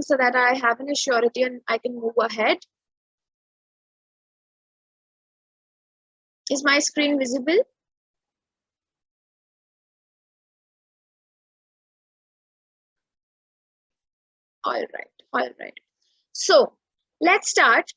so that I have an assurity and I can move ahead. Is my screen visible? All right. So let's start.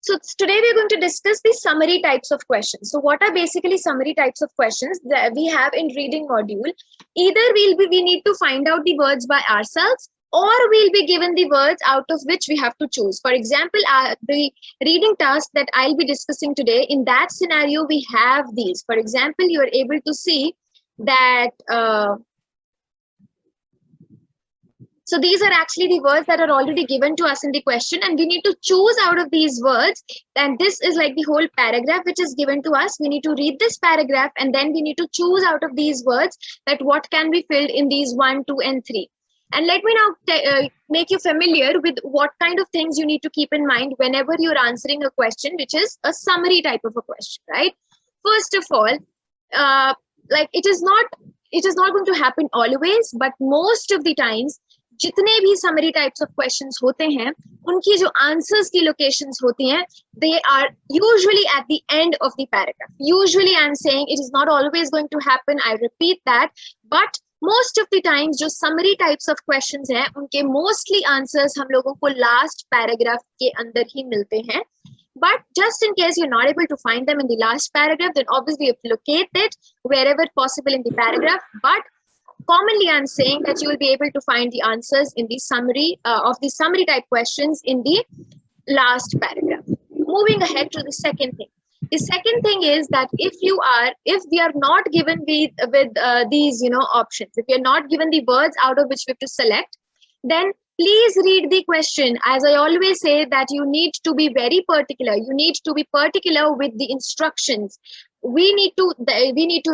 So today we're going to discuss the summary types of questions. So what are basically summary types of questions that we have in reading module? Either we need to find out the words by ourselves, or we'll be given the words out of which we have to choose. For example, the reading task that I'll be discussing today, in that scenario, we have these. For example, you are able to see that so these are actually the words that are already given to us in the question, and we need to choose out of these words. And this is like the whole paragraph which is given to us. We need to read this paragraph, and then we need to choose out of these words that what can be filled in these 1, 2, and 3. And let me now make you familiar with what kind of things you need to keep in mind whenever you're answering a question, which is a summary type of a question, right? First of all, like it is not going to happen always, but most of the times, जितने भी summary types of questions होते हैं, उनकी जो answers की locations होती हैं, they are usually at the end of the paragraph. Usually I'm saying it is not always going to happen. I repeat that, but most of the times जो summary types of questions हैं, उनके mostly answers हम लोगों को last paragraph के अंदर ही मिलते हैं. But just in case you're not able to find them in the last paragraph, then obviously you have to locate it wherever possible in the paragraph. But commonly, I'm saying that you will be able to find the answers in the summary of the summary type questions in the last paragraph. Moving ahead to the second thing. The second thing is that if we are not given with these options, if we are not given the words out of which we have to select, then please read the question. As I always say, that you need to be very particular. You need to be particular with the instructions. We need to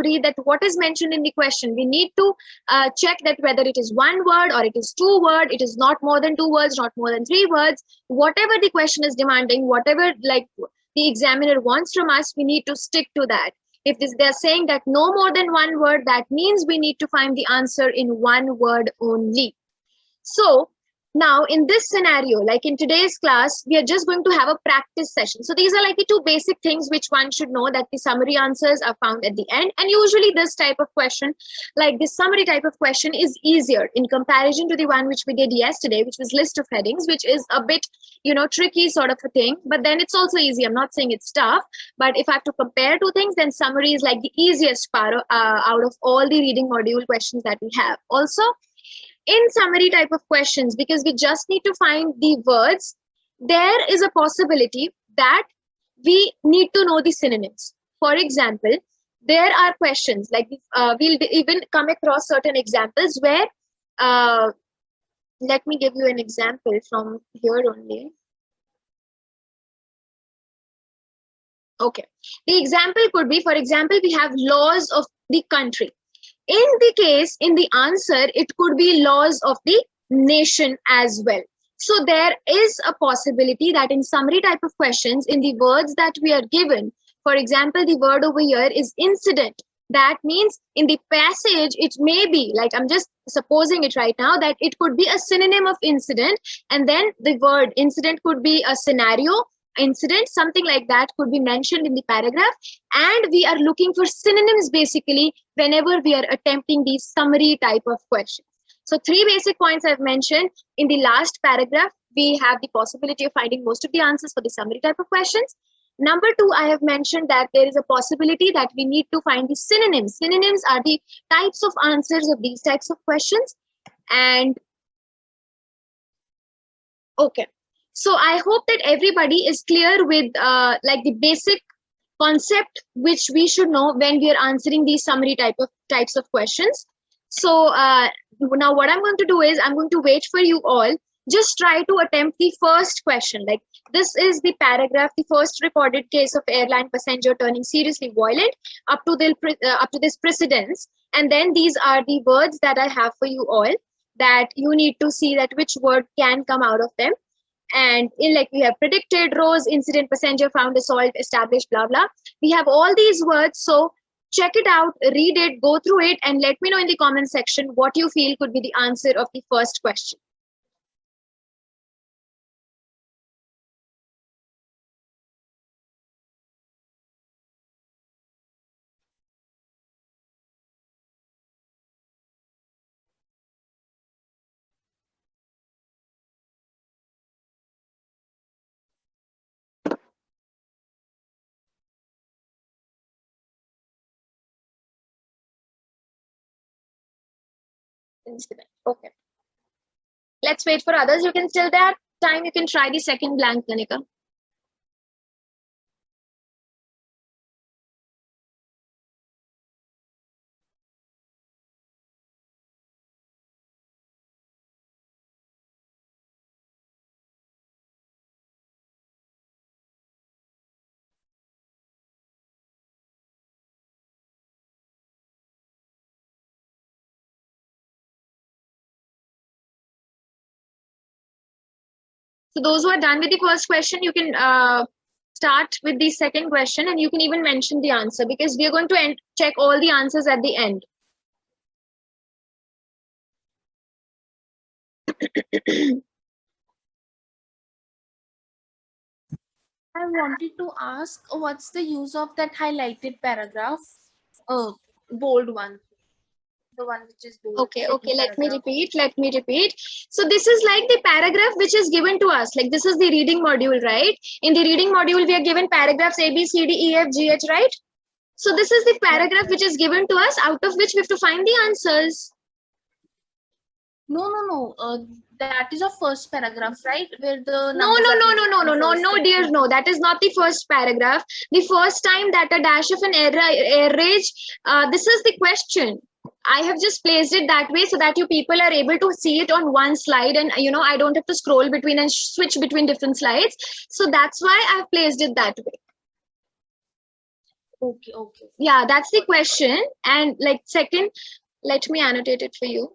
read that what is mentioned in the question. We need to check that whether it is one word or it is 2 words. It is not more than 2 words, not more than 3 words. Whatever the question is demanding, whatever like the examiner wants from us, we need to stick to that. If they're saying that no more than 1 word, that means we need to find the answer in 1 word only. So now in this scenario, like in today's class, we are just going to have a practice session. So these are like the 2 basic things which one should know, that the summary answers are found at the end. And usually this type of question, like this summary type of question, is easier in comparison to the one which we did yesterday, which was list of headings, which is a bit, tricky sort of a thing. But then it's also easy. I'm not saying it's tough, but if I have to compare 2 things, then summary is like the easiest part out of all the reading module questions that we have. Also, in summary type of questions, because we just need to find the words, there is a possibility that we need to know the synonyms. For example, there are questions like we'll even come across certain examples where let me give you an example from here only. Okay, the example could be, for example, we have laws of the country. In the answer, it could be laws of the nation as well. So there is a possibility that in summary type of questions, in the words that we are given, for example, the word over here is incident. That means in the passage, it may be, like I'm just supposing it right now, that it could be a synonym of incident, and then the word incident could be a scenario. Incident, something like that could be mentioned in the paragraph, and we are looking for synonyms basically whenever we are attempting these summary type of questions. So 3 basic points I've mentioned. In the last paragraph, we have the possibility of finding most of the answers for the summary type of questions. Number 2, I have mentioned that there is a possibility that we need to find the synonyms. Synonyms are the types of answers of these types of questions. And okay. So I hope that everybody is clear with like the basic concept which we should know when we are answering these summary types of questions. So now what I'm going to do is I'm going to wait for you all. Just try to attempt the first question. Like this is the paragraph, the first recorded case of airline passenger turning seriously violent up to this precedence. And then these are the words that I have for you all, that you need to see that which word can come out of them. And in like we have predicted, rose, incident, passenger, found, assault, established, blah, blah. We have all these words. So check it out, read it, go through it, and let me know in the comment section what you feel could be the answer of the first question. Okay. Let's wait for others. You can still that time you can try the second blank, Kanika. So those who are done with the first question, you can start with the second question, and you can even mention the answer, because we are going to check all the answers at the end. I wanted to ask, what's the use of that highlighted paragraph? Bold one. The one which is bold. Okay, let me repeat. So this is like the paragraph which is given to us. Like this is the reading module, right? In the reading module, we are given paragraphs A, B, C, D, E, F, G, H, right? So this is the paragraph which is given to us, out of which we have to find the answers. No. That is a first paragraph, right? Where the No, dear, no. That is not the first paragraph. The first time that a dash of an air rage, this is the question. I have just placed it that way so that you people are able to see it on one slide, and I don't have to scroll between and switch between different slides. So that's why I've placed it that way. Okay. Yeah, that's the question. And like second, let me annotate it for you.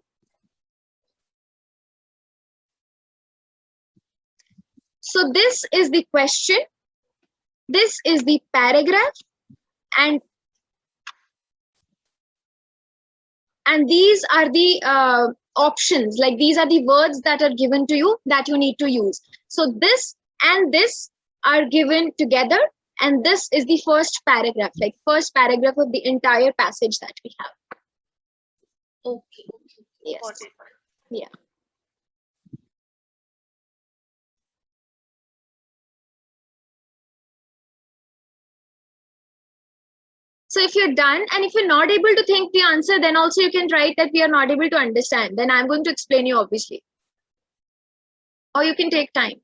So this is the question, this is the paragraph, and these are the options. Like these are the words that are given to you that you need to use. So this and this are given together, and this is the first paragraph, like first paragraph of the entire passage that we have. Okay. Yes. Got it. Yeah. So if you're done, and if you're not able to think the answer, then also you can write that we are not able to understand. Then I'm going to explain you, obviously. Or you can take time.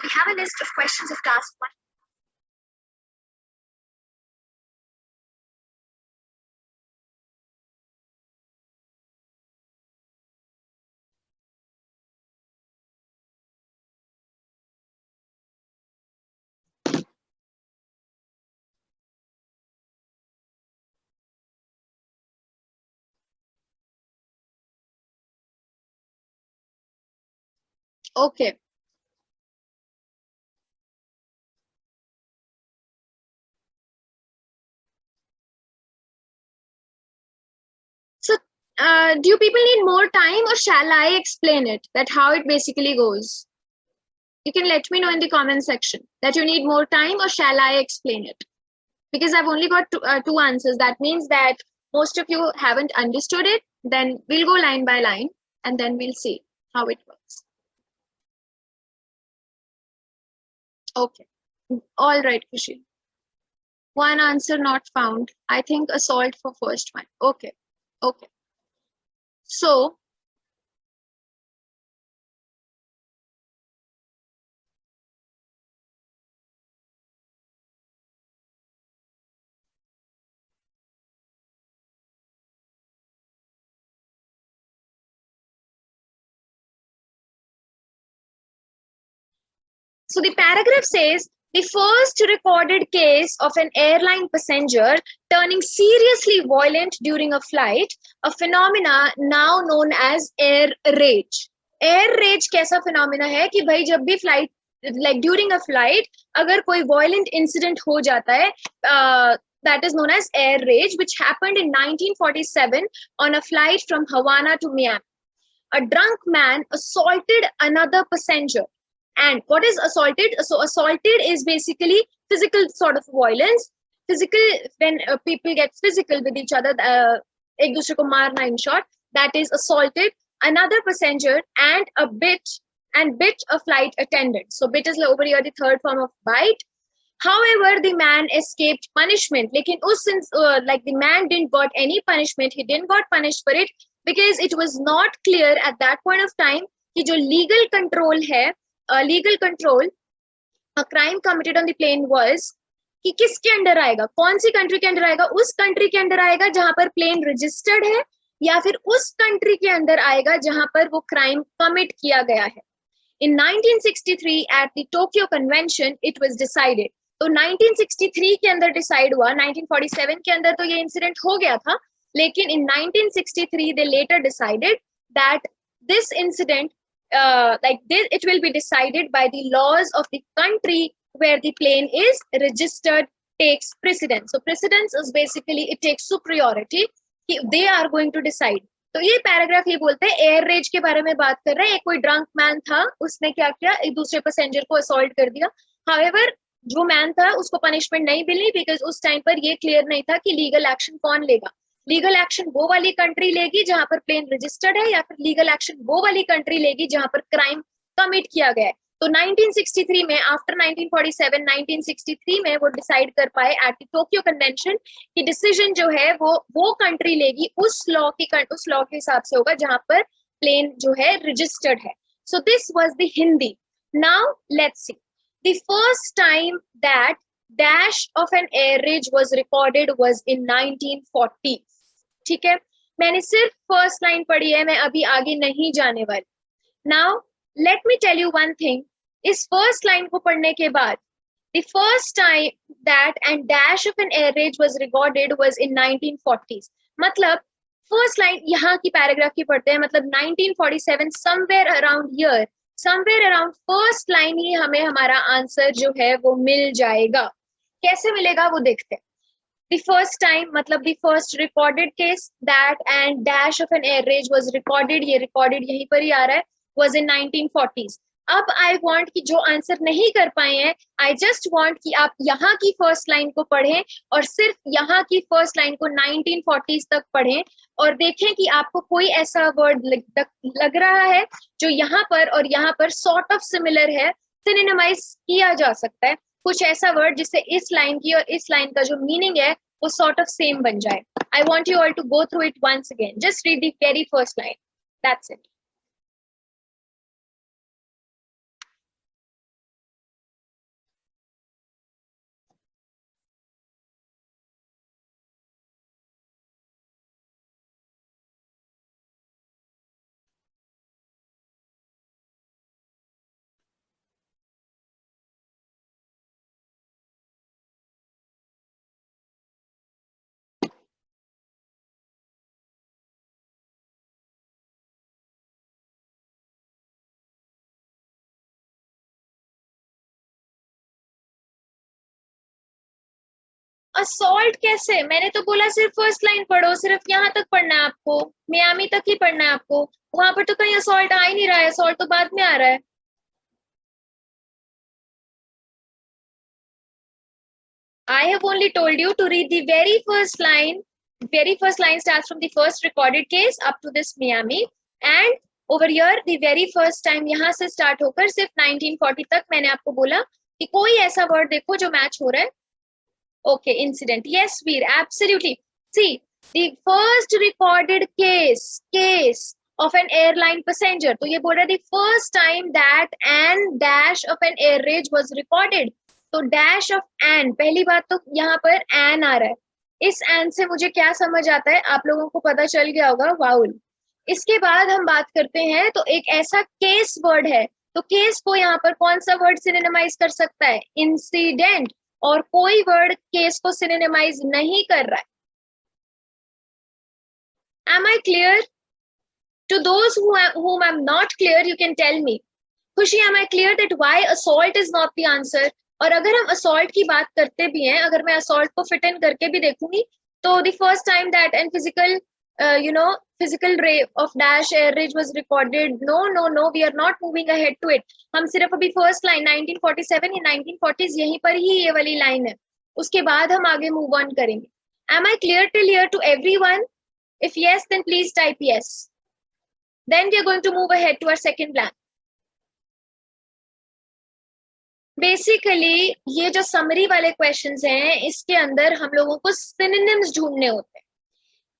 We have a list of questions of task 1. Okay. So do you people need more time, or shall I explain it, that how it basically goes? You can let me know in the comment section that you need more time, or shall I explain it? Because I've only got two answers. That means that most of you haven't understood it. Then we'll go line by line, and then we'll see how it works. Okay. All right, Kushi. One answer not found. I think assault for first one. Okay. So the paragraph says, The first recorded case of an airline passenger turning seriously violent during a flight, a phenomena now known as air rage. Air rage कैसा phenomena है कि भाई जब भी flight like during a flight अगर कोई violent incident हो जाता है that is known as air rage, which happened in 1947 on a flight from Havana to Miami. A drunk man assaulted another passenger. And what is assaulted? So assaulted is basically physical sort of violence. Physical, when people get physical with each other, ek dusre ko marna in short, that is assaulted another passenger and bit a flight attendant. So bit is over here the third form of bite. However, the man escaped punishment. Lekin us like the man didn't got any punishment. He didn't got punished for it because it was not clear at that point of time कि जो legal control है, legal control a crime committed on the plane was कि किसके under आएगा, कौन सी country के under आएगा, उस कंट्री के अंडर आएगा जहां पर प्लेन रजिस्टर्ड है या फिर उस कंट्री के अंदर आएगा जहां पर वो क्राइम कमिट किया गया है. In 1963 at the Tokyo Convention it was decided. तो 1963 के अंदर डिसाइड हुआ, 1947 के अंदर तो ये इंसिडेंट हो गया था, लेकिन in 1963 they later decided that this incident like this it will be decided by the laws of the country where the plane is registered takes precedence. So precedence is basically it takes superiority. They are going to decide. तो ये paragraph ये बोलते हैं air raise के बारे में बात कर रहे हैं. एक कोई ड्रंक मैन था, उसने क्या किया, एक दूसरे पैसेंजर को असॉल्ट कर दिया. हाउएवर जो मैन था उसको पनिशमेंट नहीं मिली बिकॉज उस टाइम पर ये क्लियर नहीं था कि लीगल एक्शन कौन लेगा. लीगल एक्शन वो वाली कंट्री लेगी जहां पर प्लेन रजिस्टर्ड है या फिर लीगल एक्शन वो वाली कंट्री लेगी जहां पर क्राइम कमिट किया गया है. तो 1963 में आफ्टर 1947 1963 में वो डिसाइड कर पाए एट द टोक्यो कन्वेंशन कि डिसीजन जो है वो कंट्री लेगी उस लॉ के हिसाब से होगा जहां पर प्लेन जो है रजिस्टर्ड है. So this was the Hindi. Now let's see the first time that dash of an air rage was recorded was in 1940. ठीक है, मैंने सिर्फ फर्स्ट लाइन पढ़ी है, मैं अभी आगे नहीं जाने वाली. Now let me tell you one thing. इस फर्स्ट लाइन को पढ़ने के बाद the first time that and dash of an air rage was recorded was in 1940s. मतलब फर्स्ट लाइन यहाँ की पैराग्राफ की पढ़ते हैं, मतलब 1947 somewhere around here, somewhere around first line ही हमें हमारा आंसर जो है वो मिल जाएगा. कैसे मिलेगा वो देखते हैं. The first time मतलब the first recorded case that and dash of an air rage was recorded, ये recorded यहीं पर ही आ रहा है, was in 1940s. अब आई वांट कि जो आंसर नहीं कर पाए हैं, आई जस्ट वांट कि आप यहाँ की फर्स्ट लाइन को पढ़ें और सिर्फ यहाँ की फर्स्ट लाइन को 1940s तक पढ़ें और देखें कि आपको कोई ऐसा वर्ड लग रहा है जो यहाँ पर और यहाँ पर सॉर्ट ऑफ सिमिलर है, सिनोनिमाइज किया जा सकता है. कुछ ऐसा वर्ड जिससे इस लाइन की और इस लाइन का जो मीनिंग है वो सॉर्ट ऑफ सेम बन जाए. I want you all to go through it once again. Just read the very first line, that's it. Assault कैसे? मैंने तो बोला सिर्फ फर्स्ट लाइन पढ़ो, सिर्फ यहाँ तक पढ़ना है आपको, मियामी तक ही पढ़ना है आपको. वहां पर तो कहीं असॉल्ट आ ही नहीं रहा है, असॉल्ट तो बाद में आ रहा है. I have only told you to read the very first line. Very first line starts from the first recorded case up to this Miami, and over here the very first time यहाँ से start होकर सिर्फ 1940 तक मैंने आपको बोला कि कोई ऐसा वर्ड देखो जो मैच हो रहा है. Okay, incident. Yes, Veer, absolutely. See, the first recorded case of an airline passenger. तो ये बोल रहा है the first time that and dash of an air rage was recorded. तो dash of and, पहली बात तो यहाँ पर an आ रहा है. इस and से मुझे क्या समझ आता है, आप लोगों को पता चल गया होगा, वाउल. इसके बाद हम बात करते हैं तो एक ऐसा केस वर्ड है तो केस को यहाँ पर कौन सा वर्ड सिनोनिमाइज कर सकता है? इंसिडेंट। और कोई वर्ड केस को सिनोनिमाइज नहीं कर रहा है। Am I clear? To those whom I'm not clear, you can tell me. खुशी, am I clear that why assault is not the answer? और अगर हम assault की बात करते भी हैं, अगर मैं assault को fit in करके भी देखूंगी, तो the first time that an physical, physical rape of dash air raid was recorded. No, we are not moving ahead to it. हम सिर्फ अभी first line 1947 या 1940s यहीं पर ही ये वाली line है. उसके बाद हम आगे move on करेंगे. Am I clear till here to everyone? If yes, then please type yes. Then we are going to move ahead to our second plan. Basically ये जो समरी वाले क्वेश्चंस हैं, इसके अंदर हम लोगों को सिनोनिम्स ढूंढने होते हैं.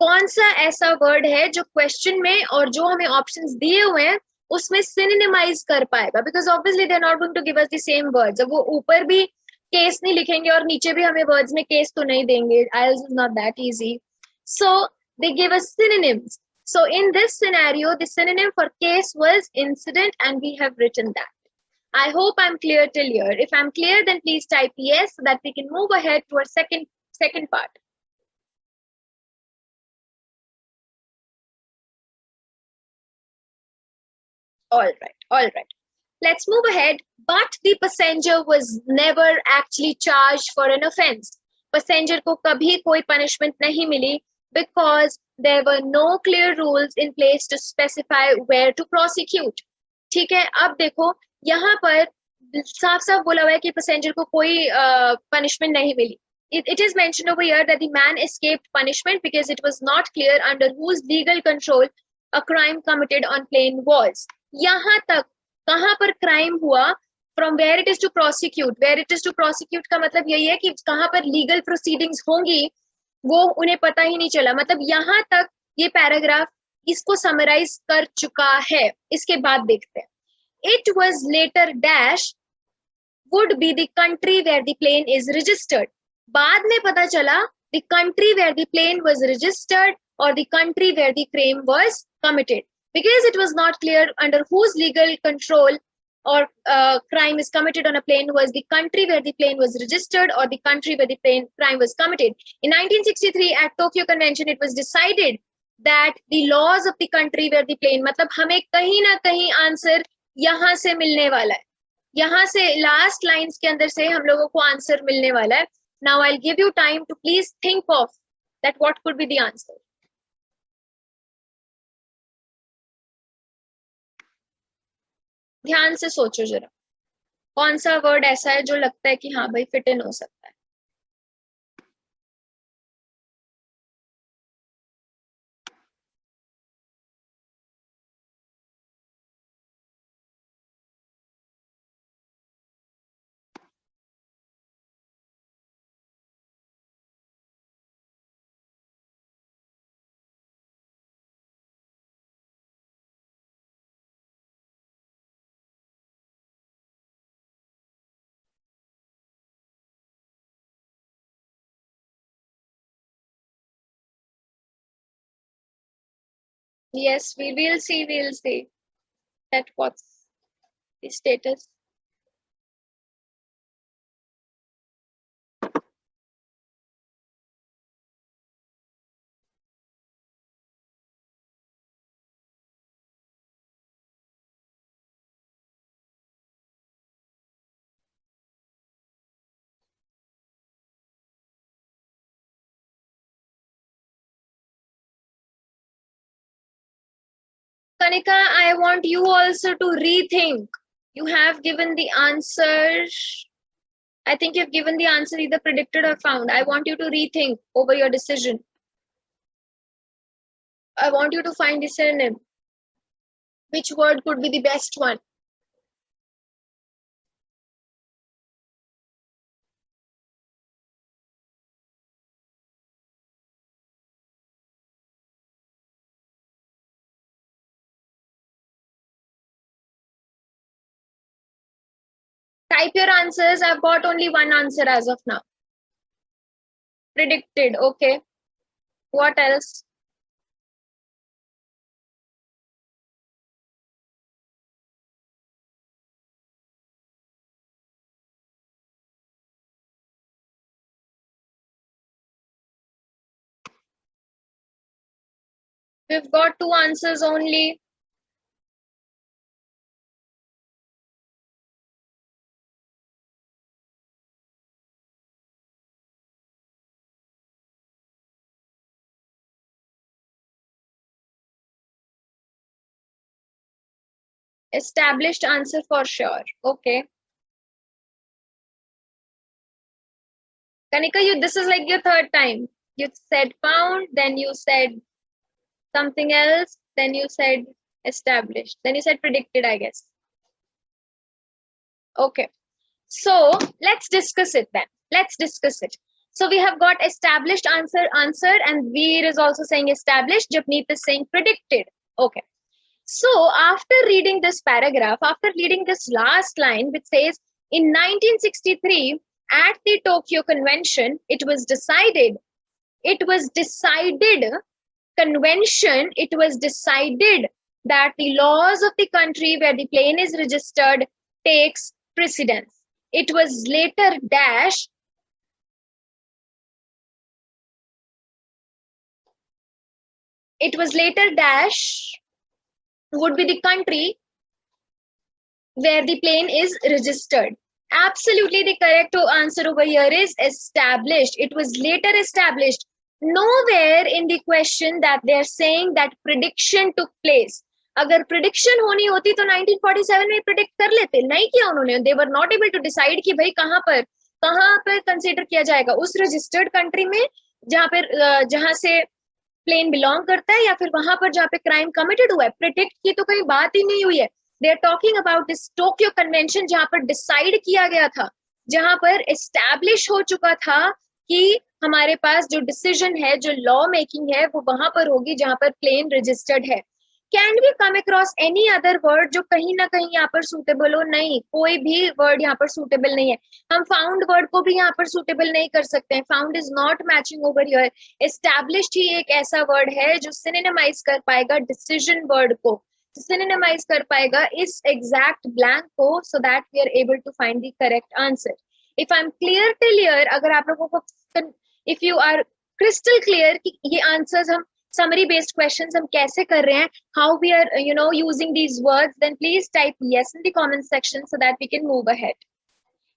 कौन सा ऐसा वर्ड है जो क्वेश्चन में और जो हमें ऑप्शंस दिए हुए हैं उसमें सिनोनिमाइज कर पाएगा, because obviously they are not going to give us the same words. अब वो ऊपर भी केस नहीं लिखेंगे और नीचे भी हमें वर्ड्स में केस तो नहीं देंगे. IELTS is not that easy. So they give us synonyms. So in this scenario, the synonym for case was incident, and we have written that. I hope I'm clear till here. If I'm clear, then please type yes so that we can move ahead to our second part. All right. Let's move ahead. But the passenger was never actually charged for an offense. Passenger को कभी कोई punishment नहीं मिली because there were no clear rules in place to specify where to prosecute. ठीक है, अब देखो यहाँ पर साफ साफ बोला हुआ है कि पैसेंजर को कोई punishment नहीं मिली. It is mentioned over here that the man escaped punishment because it was not clear under whose legal control a crime committed on plain was. यहाँ तक कहाँ पर क्राइम हुआ, from where it is to prosecute. Where it is to prosecute का मतलब यही है कि कहाँ पर लीगल प्रोसीडिंग्स होंगी वो उन्हें पता ही नहीं चला. मतलब यहाँ तक ये पैराग्राफ इसको समराइज कर चुका है. इसके बाद देखते हैं. It was later dash would be the country where the plane is registered. बाद में पता चला the country where the plane was registered और the country where the crime was committed. Because it was not clear under whose legal control or crime is committed on a plane was the country where the plane was registered or the country where the crime was committed. In 1963 at Tokyo Convention, it was decided that the laws of the country where the plane, मतलब हमें कहीं ना कहीं answer यहाँ से मिलने वाला है. यहाँ से लास्ट लाइंस के अंदर से हम लोगों को आंसर मिलने वाला है. Now I'll give you time to please think of that what could be the answer. ध्यान से सोचो जरा, कौन सा वर्ड ऐसा है जो लगता है कि हाँ भाई फिट इन हो सकता है. Yes, we'll see that what's the status. Kanika, I want you also to rethink. You have given the answer. I think you've given the answer either predicted or found. I want you to rethink over your decision. I want you to find the synonym. Which word could be the best one? Type your answers. I've got only one answer as of now. Predicted. Okay. What else? we've got two answers only. Established answer for sure. Okay. Kanika, this is like your third time. You said found, then you said something else, then you said established, then you said predicted, I guess. Okay. So let's discuss it then. Let's discuss it. So we have got established answered, and Veer is also saying established. Japneet is saying predicted. Okay. So after reading this paragraph, after reading this last line, which says in 1963 at the Tokyo Convention, it was decided, convention, it was decided that the laws of the country where the plane is registered takes precedence. It was later dash would be the country where the plane is registered. Absolutely the correct answer over here is established. It was later established. Nowhere in the question that they are saying that prediction took place. अगर prediction होनी होती तो 1947 में predict कर लेते, नहीं किया उन्होंने. They were not able to decide कि भाई कहाँ पर consider किया जाएगा, उस registered country में जहाँ से प्लेन बिलोंग करता है या फिर वहां पर जहाँ पे क्राइम कमिटेड हुआ है. प्रिडिक्ट की तो कहीं बात ही नहीं हुई है. They are talking about this Tokyo convention जहां पर डिसाइड किया गया था, जहां पर एस्टैब्लिश हो चुका था कि हमारे पास जो डिसीजन है, जो लॉ मेकिंग है, वो वहां पर होगी जहां पर प्लेन रजिस्टर्ड है. Can we come across any other word जो कहीं ना कहीं यहाँ पर सूटेबल हो? नहीं, कोई भी वर्ड यहाँ पर सूटेबल नहीं है. हम फाउंड वर्ड को भी यहाँ पर सूटेबल नहीं कर सकते हैं. Found is not matching over here. Established ही एक ऐसा वर्ड है जो सिनोनिमाइज कर पाएगा डिसीजन वर्ड को, सिनोनिमाइज कर पाएगा इस एग्जैक्ट ब्लैंक को, so that we are able to find the correct answer. If I am clear till here, अगर आप लोगों को, if you are crystal clear कि ये आंसर्स हम summary based questions हम कैसे कर रहे हैं, how we are using these words, then please type yes in the comment section so that we can move ahead.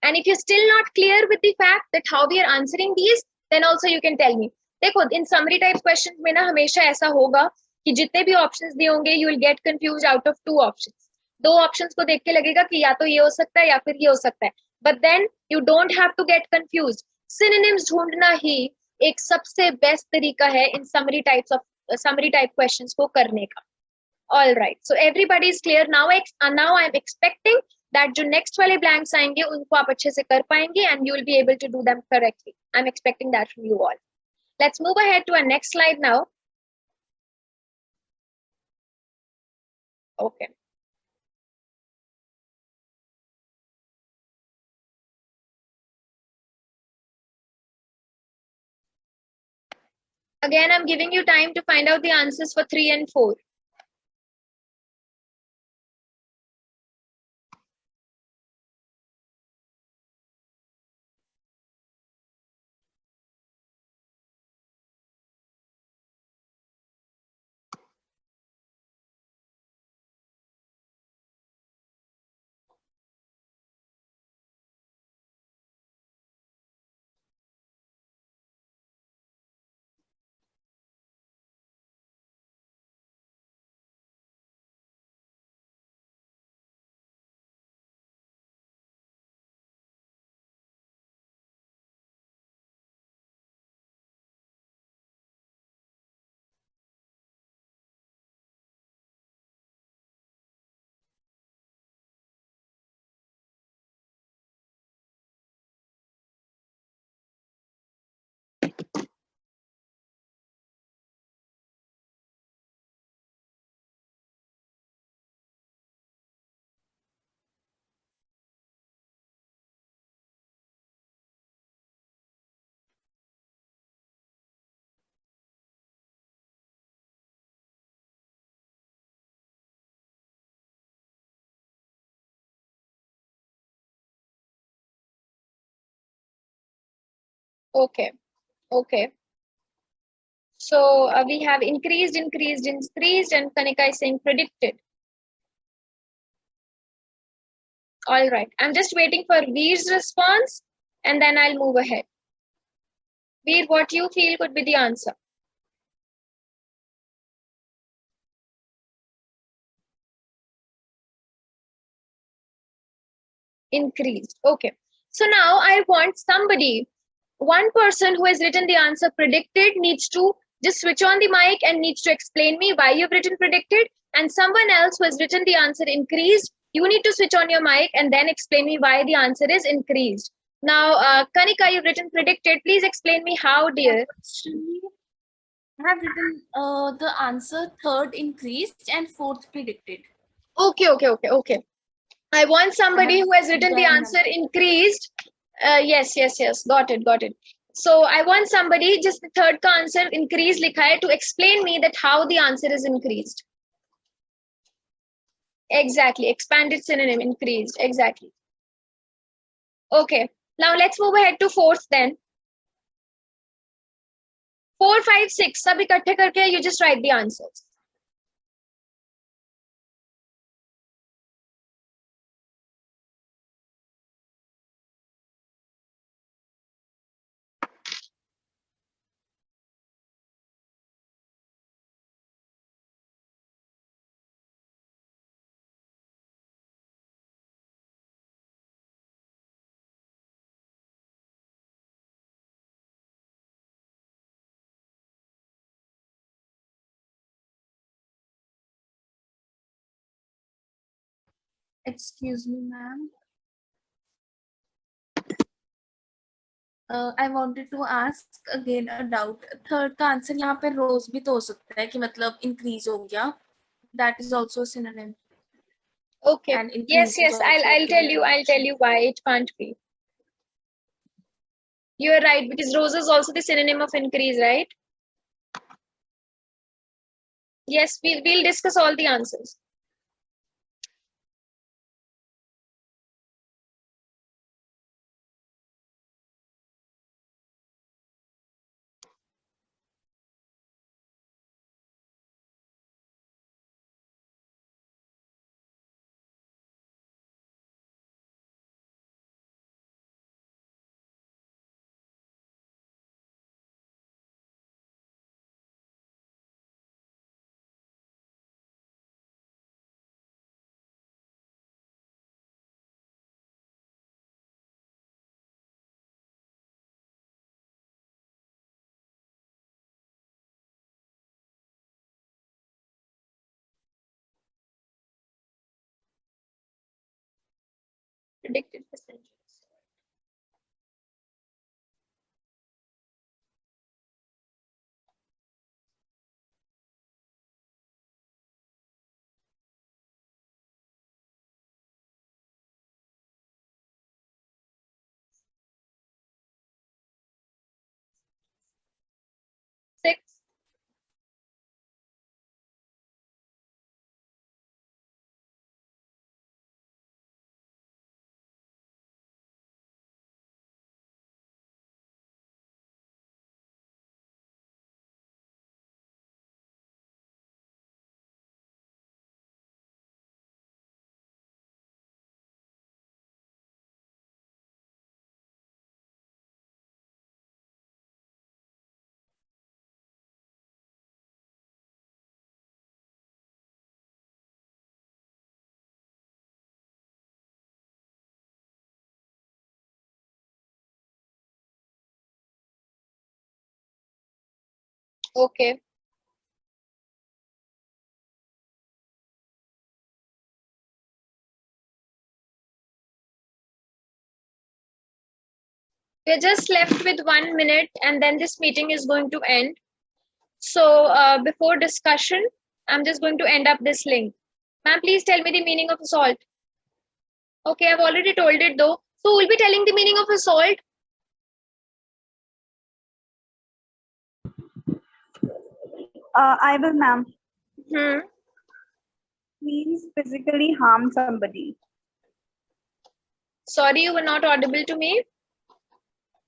And if you're still not clear with the fact that how we are answering these, then also you can tell me. देखो, इन summary type questions में ना हमेशा ऐसा होगा कि जितने भी options दिए होंगे, you will get confused out of two options. दो options को देख के लगेगा कि या तो ये हो सकता है या फिर ये हो सकता है. But then you don't have to get confused. Synonyms ढूंढना ही एक सबसे बेस्ट तरीका है इन summary type questions को करने का. All right, so everybody is clear now. Now I'm expecting that जो next वाले blanks आएंगे उनको आप अच्छे से कर पाएंगे and you will be able to do them correctly. I'm expecting that from you all. Let's move ahead to our next slide now. Okay. Again, I'm giving you time to find out the answers for 3 and 4. Okay. Okay. So we have increased, increased, increased, and Kanika is saying predicted. All right. I'm just waiting for Veer's response and then I'll move ahead. Veer, what you feel could be the answer? Increased. Okay. So now I want somebody, one person who has written the answer predicted needs to just switch on the mic and needs to explain me why you've written predicted. And someone else who has written the answer increased, you need to switch on your mic and then explain me why the answer is increased. Now, Kanika, you've written predicted. Please explain me how, dear. Actually, I have written the answer third increased and fourth predicted. Okay. I want somebody who has written the answer increased. Yes. Got it. So I want somebody just the third ka answer increased likha hai to explain me that how the answer is increased. Exactly. Expanded synonym increased. Exactly. Okay. Now let's move ahead to fourth then. 4, 5, 6. सब इकट्ठे करके you just write the answers. Excuse me, ma'am. I wanted to ask again a doubt. Third का answer यहाँ पे rose भी तो हो सकता है कि मतलब increase हो गया. That is also a synonym. Okay. And Yes. increase is also I'll tell you. synonym. I'll tell you why it can't be. You're right because rose is also the synonym of increase, right? Yes. We'll discuss all the answers. Predicted percentages. Six. Okay. We're just left with 1 minute and then this meeting is going to end. So before discussion, I'm just going to end up this link. Ma'am, please tell me the meaning of assault. Okay, I've already told it though. So we'll be telling the meaning of assault. I will, ma'am. Hmm. Means physically harm somebody. Sorry, you were not audible to me.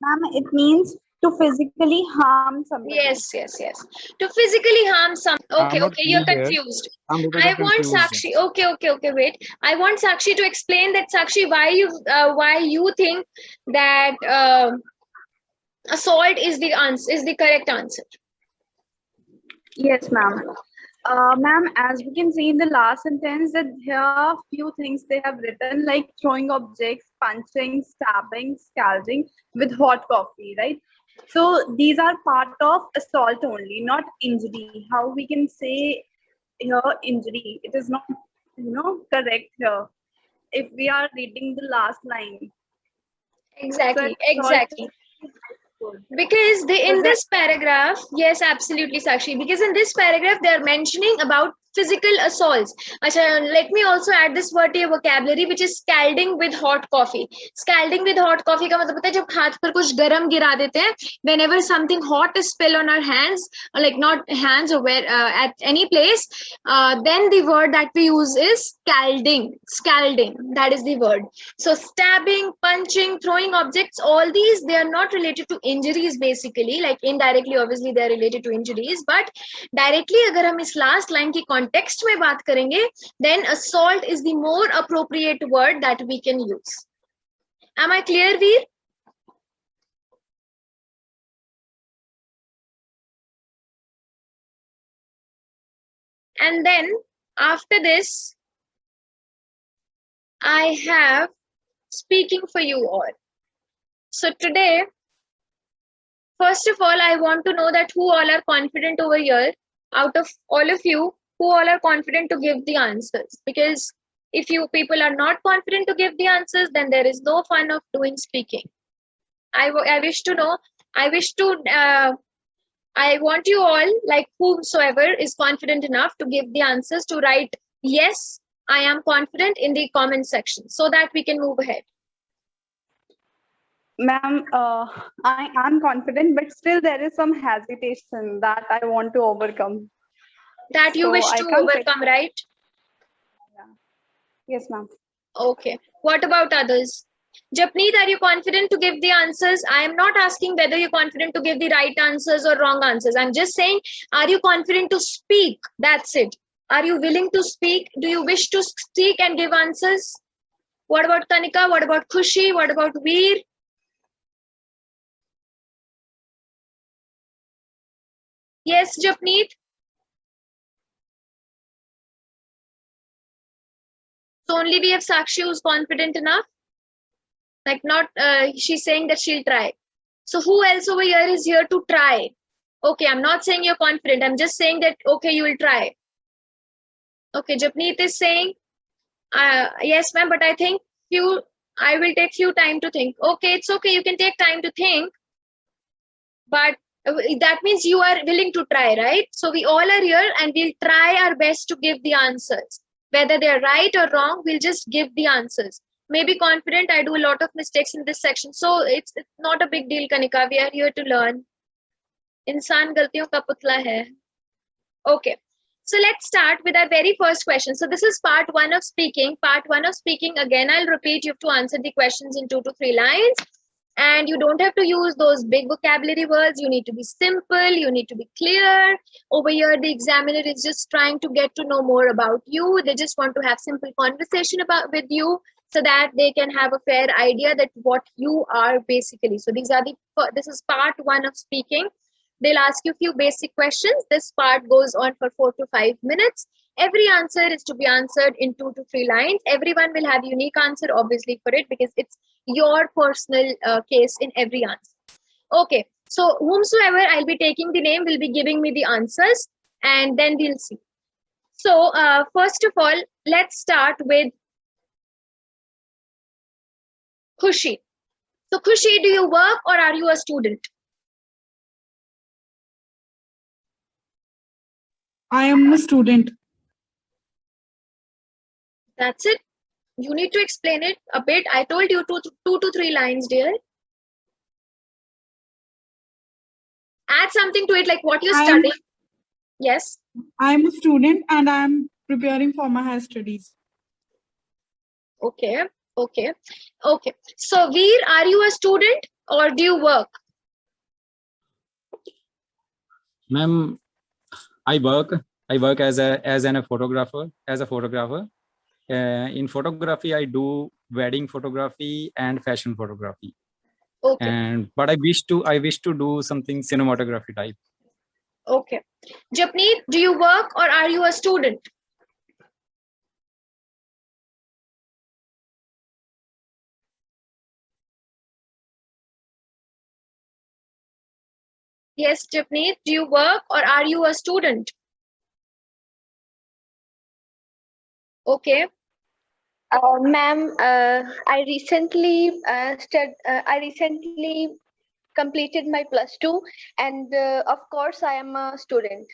Ma'am, it means To physically harm somebody. Yes. To physically harm some. I'm Okay, not you're clear here. confused. I'm little I bit want confused. Sakshi. Okay, wait. I want Sakshi to explain that, Sakshi, why you think that assault is the answer, is the correct answer. Yes, ma'am. Ma'am, as we can see in the last sentence, that here are few things they have written, like throwing objects, punching, stabbing, scalding with hot coffee, right? So these are part of assault only, not injury. How we can say here injury? It is not, correct here. If we are reading the last line, so assault Exactly. is good. Because they, in Was that this paragraph, yes, absolutely, Sakshi, because in this paragraph they are mentioning about physical assaults. Acha, let me also add this word to your vocabulary, which is scalding with hot coffee. Scalding with hot coffee का मतलब होता है जब हाथ पर कुछ गरम गिरा देते हैं, whenever something hot is spilled on our hands, like not hands or where at any place, then the word that we use is scalding, that is the word. So stabbing, punching, throwing objects, all these, they are not related to injuries basically, like indirectly obviously they are related to injuries, but directly अगर हम इस last line की context में बात करेंगे, then assault is the more appropriate word that we can use. Am I clear, Veer? And then after this, I have speaking for you all. So today, first of all, I want to know that who all are confident over here, out of all of you, who all are confident to give the answers. Because if you people are not confident to give the answers, then there is no fun of doing speaking. I wish to know, I wish to, I want you all, like whomsoever is confident enough to give the answers, to write, yes, I am confident in the comment section so that we can move ahead. Ma'am, I am confident, but still there is some hesitation that I want to overcome. That you So wish I to can't say. overcome, right? Yes, ma'am. Okay. What about others? Japneet, are you confident to give the answers? I am not asking whether you're confident to give the right answers or wrong answers. I'm just saying, are you confident to speak? That's it. Are you willing to speak? Do you wish to speak and give answers? What about Kanika? What about Khushi? What about Veer? Yes, Japneet? So only we have Sakshi who's confident enough? Like not, she's saying that she'll try. So who else over here is here to try? Okay, I'm not saying you're confident. I'm just saying that, okay, you will try. Okay, Japneet is saying, yes, ma'am, but I think I will take few time to think. Okay, it's okay. You can take time to think, but that means you are willing to try, right? So we all are here and we'll try our best to give the answers. Whether they're right or wrong, we'll just give the answers. Maybe confident, I do a lot of mistakes in this section. So it's not a big deal, Kanika. We are here to learn. इंसान गलतियों का पुतला है. Okay, so let's start with our very first question. So this is part one of speaking. Part one of speaking, again, I'll repeat, you have to answer the questions in 2 to 3 lines. And you don't have to use those big vocabulary words. You need to be simple. You need to be clear. Over here, the examiner is just trying to get to know more about you. They just want to have simple conversation with you so that they can have a fair idea that what you are basically. So this is part one of speaking. They'll ask you a few basic questions. This part goes on for 4 to 5 minutes. Every answer is to be answered in 2 to 3 lines. Everyone will have unique answer, obviously, for it, because it's your personal case in every answer. Okay, so whomsoever I'll be taking the name will be giving me the answers, and then we'll see. So first of all, let's start with Khushi. So Khushi, do you work or are you a student? I am a student. That's it. You need to explain it a bit. I told you 2 to 3 lines, dear. Add something to it, like what you're studying. Yes. I am a student and I am preparing for my higher studies. Okay. So Veer, are you a student or do you work? Ma'am, I work as a photographer. In photography, I do wedding photography and fashion photography. Okay. But I wish to do something cinematography type. Okay. Japneet, do you work or are you a student? Yes, Japneet, do you work or are you a student? Okay. Ma'am, I recently completed my plus two, and of course, I am a student.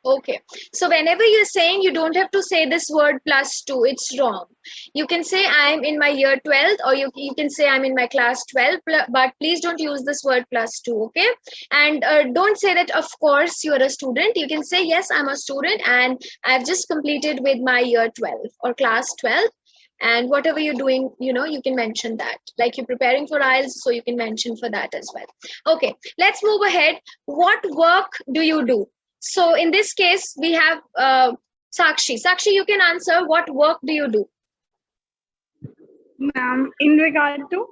Okay. So whenever you're saying, you don't have to say this word plus two, it's wrong. You can say I'm in my year 12th, or you can say I'm in my class 12, but please don't use this word plus two, okay? And don't say that, of course, you're a student. You can say, yes, I'm a student and I've just completed with my year 12 or class 12. And whatever you're doing, you can mention that. Like you're preparing for IELTS, so you can mention for that as well. Okay, let's move ahead. What work do you do? So in this case, we have Sakshi. Sakshi, you can answer. What work do you do? Ma'am, in regard to,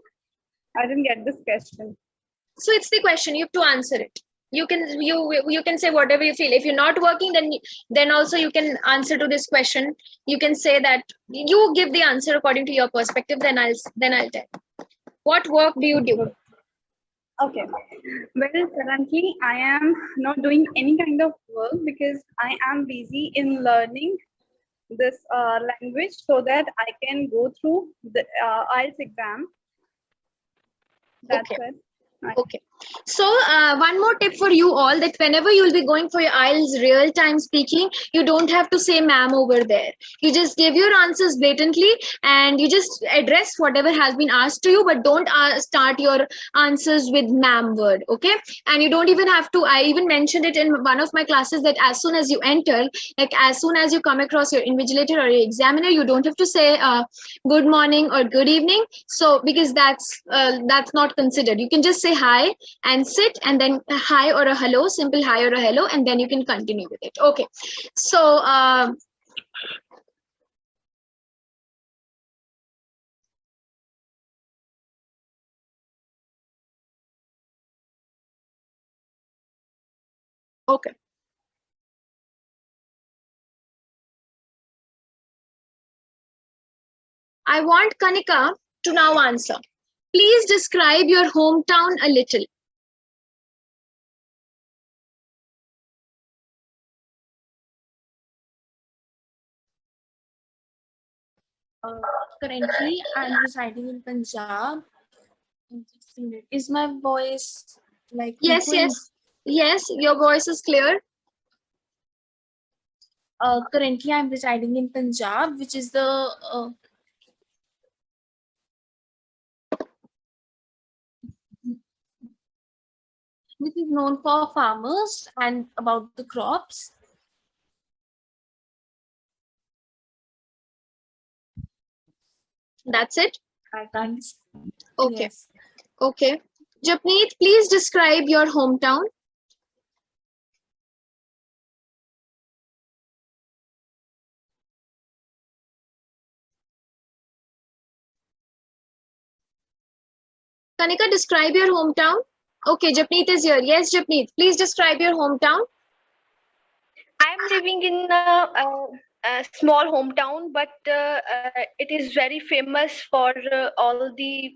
I didn't get this question. So it's the question. You have to answer it. You can say whatever you feel. If you're not working, then also you can answer to this question. You can say that you give the answer according to your perspective. Then I'll tell. What work do you do? Okay. Well, currently I am not doing any kind of work because I am busy in learning this language so that I can go through the IELTS exam. That's Okay. it. Okay. So one more tip for you all, that whenever you'll be going for your IELTS real time speaking, you don't have to say ma'am over there. You just give your answers blatantly and you just address whatever has been asked to you, but don't start your answers with ma'am word. Okay. And you don't even have to, I even mentioned it in one of my classes, that as soon as you enter, like as soon as you come across your invigilator or your examiner, you don't have to say good morning or good evening. So because that's not considered. You can just say hi and sit, and then a hi or a hello, simple hi or a hello, and then you can continue with it. Okay. So okay. I want Kanika to now answer. Please describe your hometown a little. Currently, I'm residing in Punjab. Is my voice like Yes, echoing? yes, your voice is clear. Currently, I'm residing in Punjab, which is known for farmers and about the crops. That's it. I can't. Okay. Yes. Okay. Japneet, please describe your hometown. Kanika, describe your hometown. Okay, Japneet is here. Yes, Japneet, please describe your hometown. I am living in a small hometown, but it is very famous for all the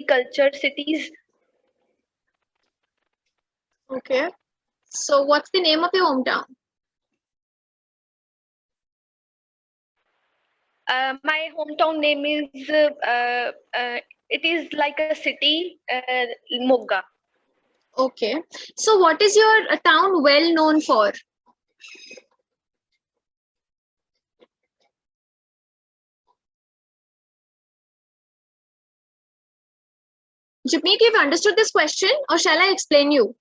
culture cities. Okay. So what's the name of your hometown? My hometown name is it is like a city, Moga. Okay. So what is your town well known for? Japneet, you've understood this question or shall I explain you?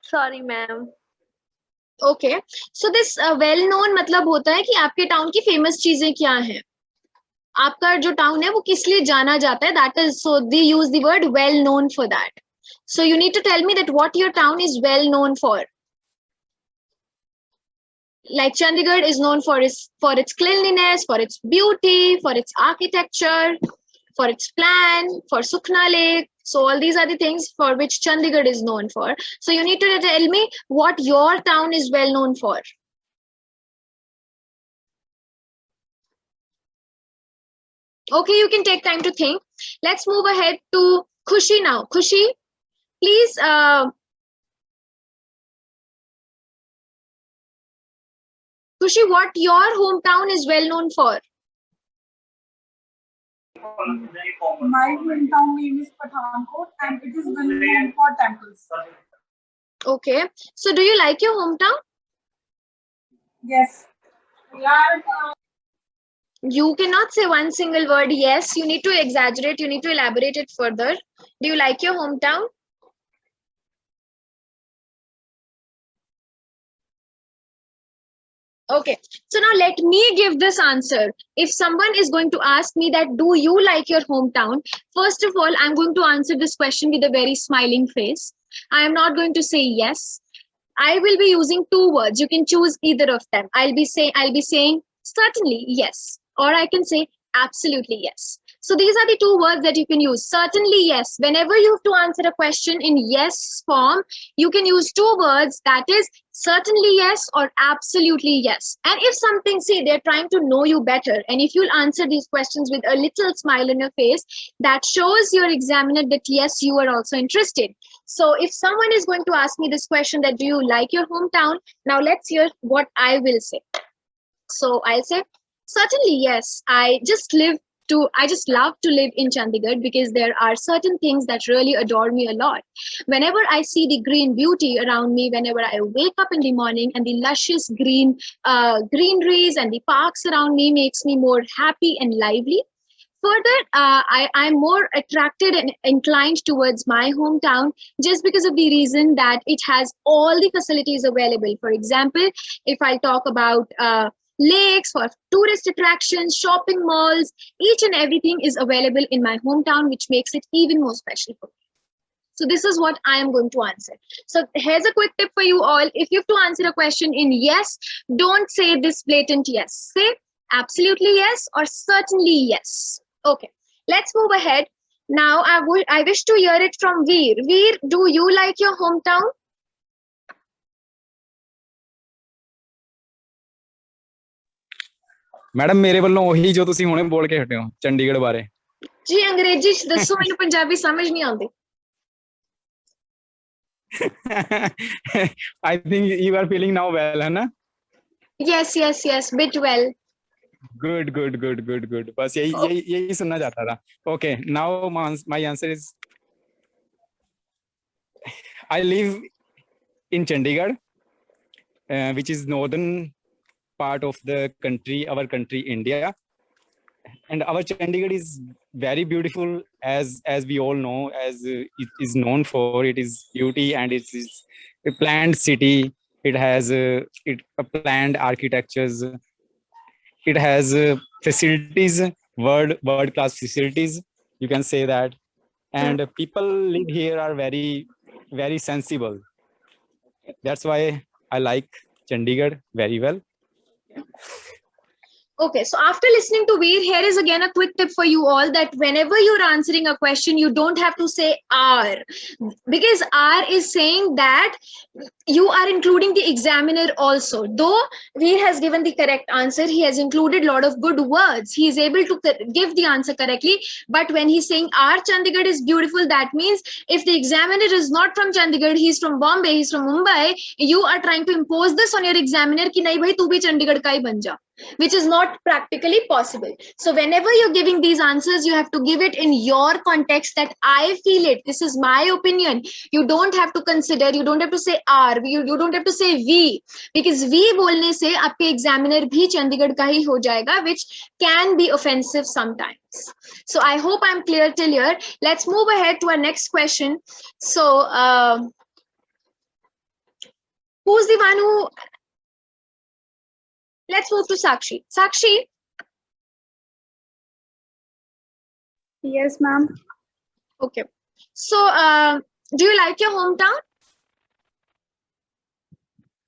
Sorry, ma'am. Okay. So this well known मतलब होता है कि आपके town की famous चीजें क्या हैं. आपका जो टाउन है वो किस लिए जाना जाता है, that is, so they use the word well known for that. So you need to tell me that what your town is well known for. Like Chandigarh is known for its cleanliness, for its beauty, for its architecture, for its plan, for Sukhna Lake. So all these are the things for which Chandigarh is known for. So you need to tell me what your town is well known for. Okay, you can take time to think. Let's move ahead to Khushi now. Khushi, please. Khushi, what your hometown is well known for? My hometown name is Pathankot and it is well known for temples. Okay, so do you like your hometown? Yes. You cannot say one single word yes. You need to exaggerate. You need to elaborate it further. Do you like your hometown? Okay, so now let me give this answer. If someone is going to ask me that, do you like your hometown? First of all, I'm going to answer this question with a very smiling face. I am not going to say yes. I will be using two words. You can choose either of them. I'll be saying certainly yes, or I can say absolutely yes. So these are the two words that you can use. Certainly yes. Whenever you have to answer a question in yes form, you can use two words, that is certainly yes or absolutely yes. And if something, say they're trying to know you better, and if you'll answer these questions with a little smile on your face, that shows your examiner that yes, you are also interested. So if someone is going to ask me this question that do you like your hometown? Now let's hear what I will say. So I'll say, certainly yes. I just love to live in Chandigarh because there are certain things that really adore me a lot. Whenever I see the green beauty around me, whenever I wake up in the morning and the luscious green greeneries and the parks around me makes me more happy and lively. Further, I'm more attracted and inclined towards my hometown just because of the reason that it has all the facilities available. For example, if I talk about lakes for tourist attractions, shopping malls, each and everything is available in my hometown, which makes it even more special for me. So this is what I am going to answer. So here's a quick tip for you all. If you have to answer a question in yes, don't say this blatant yes. Say absolutely yes or certainly yes. Okay, let's move ahead. Now I wish to hear it from Veer. Veer, do you like your hometown? Madam ਮੇਰੇ ਵੱਲੋਂ ਉਹੀ ਜੋ ਤੁਸੀਂ ਹੁਣੇ ਬੋਲ ਕੇ ਹਟੇ ਹੋ ਚੰਡੀਗੜ੍ਹ ਬਾਰੇ। ਜੀ ਅੰਗਰੇਜ਼ੀ ਚ ਦੱਸੋ, ਮੈਨੂੰ ਪੰਜਾਬੀ ਸਮਝ ਨਹੀਂ ਆਉਂਦੀ। I think you are feeling now well, है ना? Yes, bit well. Good. बस यही सुनना चाहता था. Okay, now my answer is I live in Chandigarh, which is northern part of the country, our country, India. And our Chandigarh is very beautiful, as we all know, as it is known for its beauty, and it is a planned city. It has a planned architectures. It has facilities, world class facilities. You can say that, and people live here are very, very sensible. That's why I like Chandigarh very well. Okay, so after listening to Veer, here is again a quick tip for you all, that whenever you're answering a question, you don't have to say are, because are is saying that you are including the examiner also. Though Veer has given the correct answer, he has included a lot of good words. He is able to give the answer correctly. But when he's saying our Chandigarh is beautiful, that means if the examiner is not from Chandigarh, he's from Bombay, he's from Mumbai, you are trying to impose this on your examiner ki nahi bhai tu bhi Chandigarh ka hi ban ja, which is not practically possible. So whenever you're giving these answers, you have to give it in your context, that I feel it. This is my opinion. You don't have to consider, you don't have to say are, you don't have to say we, because we bolne se aapke examiner bhi Chandigarh ka hi ho jayega, which can be offensive sometimes. So I hope I'm clear till here. Let's move ahead to our next question. So who's the one who... Let's move to Sakshi. Sakshi? Yes, ma'am. Okay. So Do you like your hometown?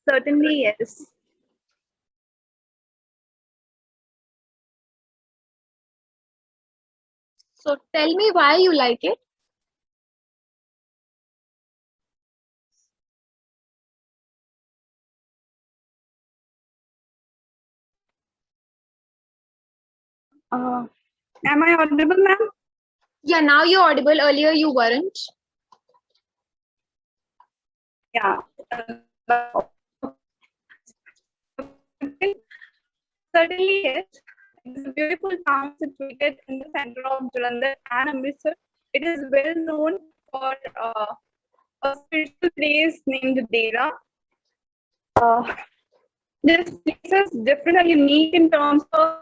Certainly, yes. So tell me why you like it. Am I audible, ma'am? Yeah, now you're audible. Earlier you weren't. Yeah. Certainly, yes. It is a beautiful town situated in the center of Jalandhar and Amritsar. It is well known for a spiritual place named Dera. This place is different and unique in terms of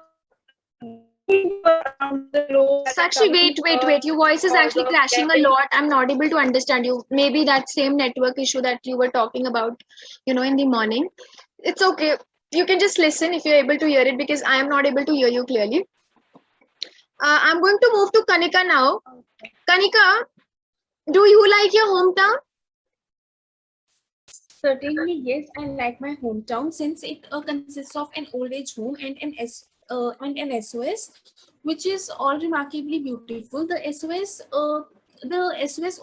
around the globe. Sakshi, wait. Your voice is actually crashing a lot. I'm not able to understand you. Maybe that same network issue that you were talking about, in the morning. It's okay. You can just listen if you're able to hear it, because I am not able to hear you clearly. I'm going to move to Kanika now. Kanika, do you like your hometown? Certainly, yes, I like my hometown since it consists of an old age home and an SOS, which is all remarkably beautiful. The SOS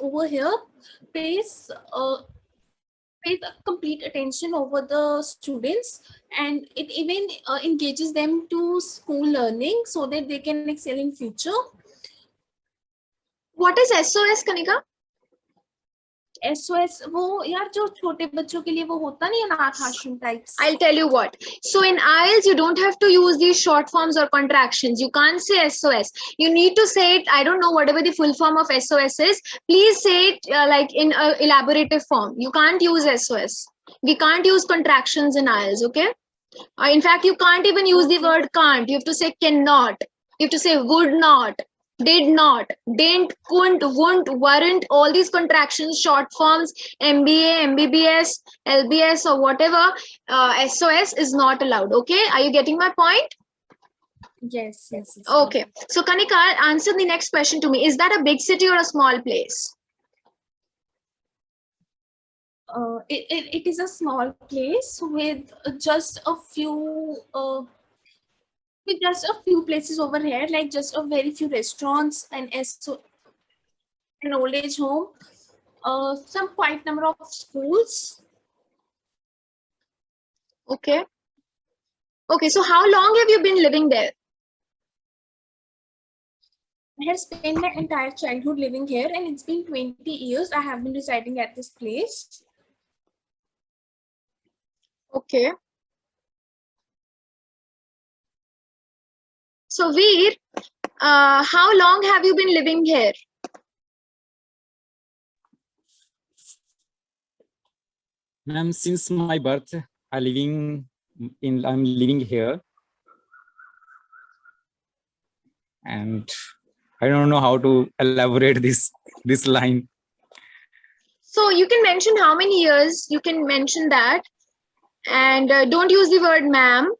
over here pays pays a complete attention over the students, and it even engages them to school learning so that they can excel in future. What is SOS, Kanika? SOS वो यार जो छोटे बच्चों के लिए वो होता नहीं अनाथ आश्रम types. I'll tell you what. So in IELTS, you don't have to use these short forms or contractions. You can't say SOS. You need to say it, I don't know, whatever the full form of SOS is. Please say it like in an elaborative form. You can't use SOS. We can't use contractions in IELTS, okay? In fact, you can't even use the word can't. You have to say cannot. You have to say would not, did not, didn't, couldn't, wouldn't, weren't. All these contractions, short forms, MBA, MBBS, LBS, or whatever, SOS is not allowed. Okay, are you getting my point? Yes. Okay, so Kanika, answer the next question to me. Is that a big city or a small place? It is a small place with just a few places over here, like just a very few restaurants and an old age home, some quite number of schools. Okay. Okay, so how long have you been living there? I have spent my entire childhood living here, and it's been 20 years I have been residing at this place. Okay. So Veer, how long have you been living here? Ma'am, since my birth, I'm living here, and I don't know how to elaborate this line. So you can mention how many years. You can mention that, and don't use the word ma'am.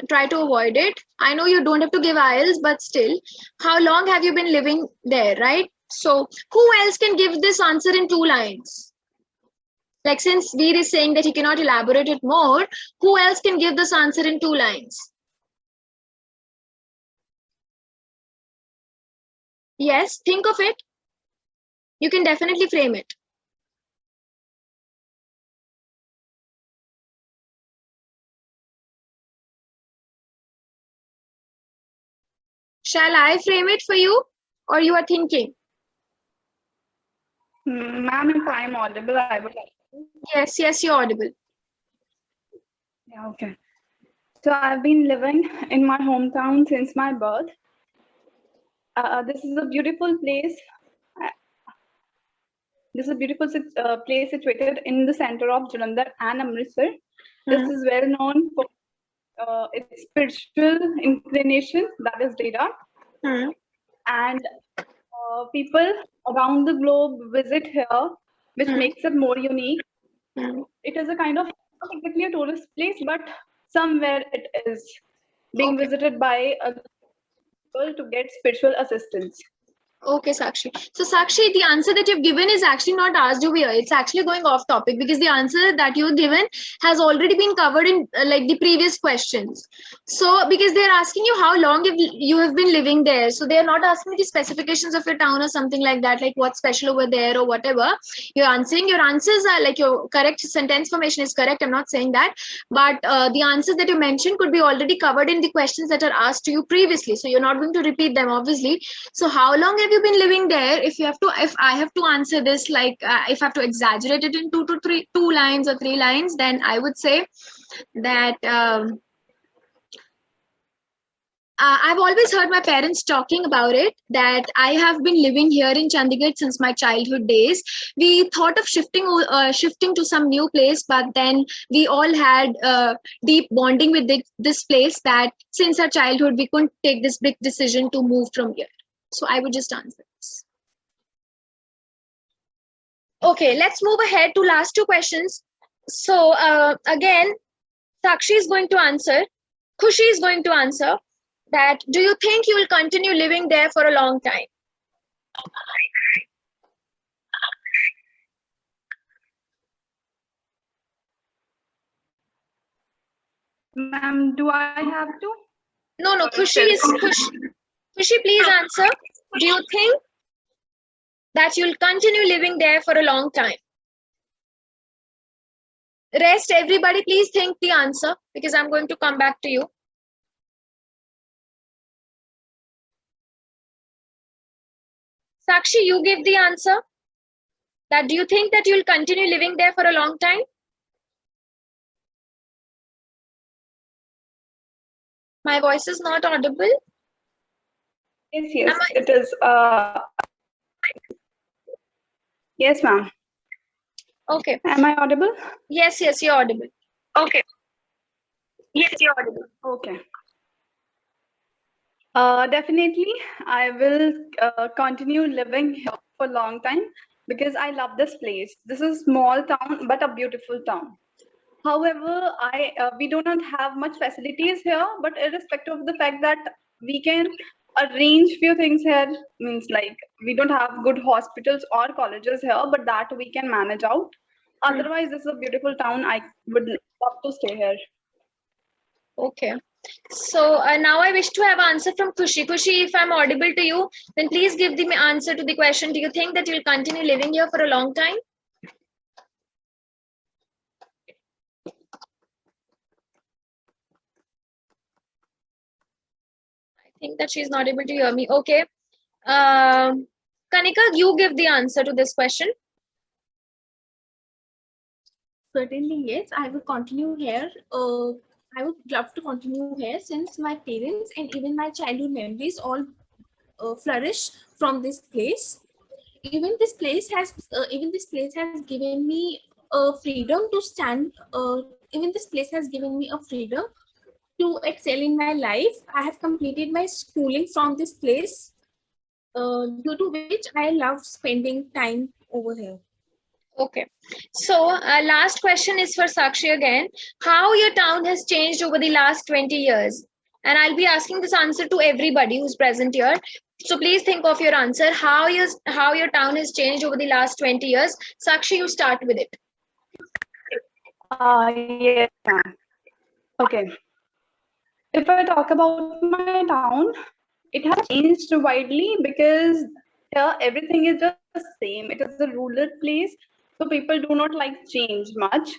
Try to avoid it. I know you don't have to give IELTS, but still, how long have you been living there, right? So who else can give this answer in 2 lines? Like, since Veer is saying that he cannot elaborate it more, who else can give this answer in 2 lines? Yes, think of it. You can definitely frame it. Shall I frame it for you, or you are thinking? Ma'am, if I'm audible, I would like to. Yes, you're audible. Yeah, okay. So I've been living in my hometown since my birth. This is a beautiful place. This is a beautiful place situated in the center of Jalandhar and Amritsar. This is well known for its spiritual inclination, that is Dera. And people around the globe visit here, which makes it more unique. It is a kind of, not exactly a tourist place, but somewhere it is being visited by people to get spiritual assistance. Okay, Sakshi. So, Sakshi, the answer that you've given is actually not asked over here. It's actually going off topic because the answer that you've given has already been covered in like the previous questions. So, because they're asking you how long you have been living there. So, they're not asking the specifications of your town or something like that, like what's special over there or whatever. You're answering, your answers are like your correct sentence formation is correct. I'm not saying that. But the answers that you mentioned could be already covered in the questions that are asked to you previously. So, you're not going to repeat them, obviously. So how long have you been living there? If I have to answer this, like if I have to exaggerate it in two lines or 3 lines, then I would say that I've always heard my parents talking about it, that I have been living here in Chandigarh since my childhood days. We thought of shifting to some new place, but then we all had deep bonding with this place that since our childhood, we couldn't take this big decision to move from here. So I would just answer this. Okay, let's move ahead to last 2 questions. So again, Sakshi is going to answer. Khushi is going to answer that do you think you will continue living there for a long time? Ma'am, do I have to? No, Khushi, please answer. Do you think that you'll continue living there for a long time? Rest, everybody, please think the answer because I'm going to come back to you. Sakshi, you give the answer. That do you think that you'll continue living there for a long time? My voice is not audible. Yes, it is. Yes, ma'am. Okay. Am I audible? Yes, you're audible. Okay. Yes, you're audible. Okay. Definitely, I will continue living here for a long time because I love this place. This is a small town, but a beautiful town. However, we do not have much facilities here, but irrespective of the fact that we can arrange few things here, means like we don't have good hospitals or colleges here, but that we can manage out. Otherwise, this is a beautiful town. I would love to stay here. Okay. So now I wish to have answer from Khushi. Khushi, if I'm audible to you, then please give the answer to the question. Do you think that you'll continue living here for a long time? I think that she's not able to hear me. Okay. Kanika, you give the answer to this question. Certainly, yes. I will continue here. I would love to continue here since my parents and even my childhood memories all flourish from this place. Even this place has given me a freedom to stand. Even this place has given me a freedom to excel in my life. I have completed my schooling from this place, due to which I love spending time over here. Okay. So last question is for Sakshi again. How your town has changed over the last 20 years? And I'll be asking this answer to everybody who's present here. So please think of your answer. How your town has changed over the last 20 years? Sakshi, you start with it. Yes, ma'am. Okay. If I talk about my town, it has changed widely because here everything is just the same. It is a rural place, so people do not like change much.